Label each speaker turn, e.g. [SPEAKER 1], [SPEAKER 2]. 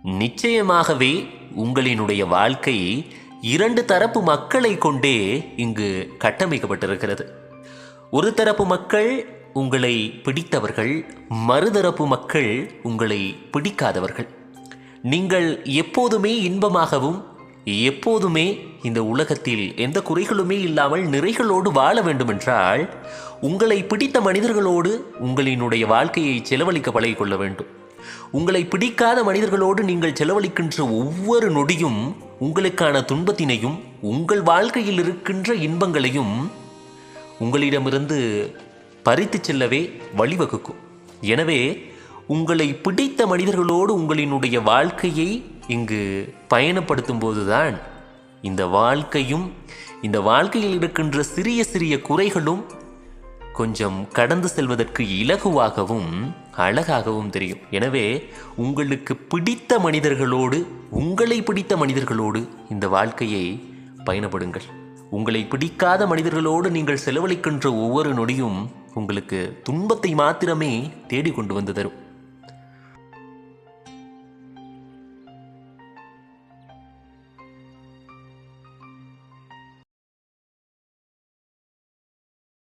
[SPEAKER 1] நிச்சயமாகவே உங்களினுடைய வாழ்க்கை இரண்டு தரப்பு மக்களை கொண்டே இங்கு கட்டமைக்கப்பட்டிருக்கிறது. ஒரு தரப்பு மக்கள் உங்களை பிடித்தவர்கள், மறுதரப்பு மக்கள் உங்களை பிடிக்காதவர்கள். நீங்கள் எப்போதுமே இன்பமாகவும் எப்போதுமே இந்த உலகத்தில் எந்த குறைகளுமே இல்லாமல் நிறைகளோடு வாழ வேண்டுமென்றால் உங்களை பிடித்த மனிதர்களோடு உங்களினுடைய வாழ்க்கையை செலவழிக்க பழகிக்கொள்ள வேண்டும். உங்களை பிடிக்காத மனிதர்களோடு நீங்கள் செலவழிக்கின்ற ஒவ்வொரு நொடியும் உங்களுக்கான துன்பத்தினையும் உங்கள் வாழ்க்கையில் இருக்கின்ற இன்பங்களையும் உங்களிடமிருந்து பறித்து செல்லவே வழிவகுக்கும். எனவே உங்களை பிடித்த மனிதர்களோடு உங்களினுடைய வாழ்க்கையை இங்கு பயணப்படுத்தும் போதுதான் இந்த வாழ்க்கையும் இந்த வாழ்க்கையில் இருக்கின்ற சிறிய சிறிய குறைகளும் கொஞ்சம் கடந்து செல்வதற்கு இலகுவாகவும் அழகாகவும் தெரியும். எனவே உங்களுக்கு பிடித்த மனிதர்களோடு, உங்களை பிடித்த மனிதர்களோடு இந்த வாழ்க்கையை பயணப்படுங்கள். உங்களை பிடிக்காத மனிதர்களோடு நீங்கள் செலவழிக்கின்ற ஒவ்வொரு நொடியும் உங்களுக்கு துன்பத்தை மாத்திரமே தேடிக்கொண்டு வந்து தரும்.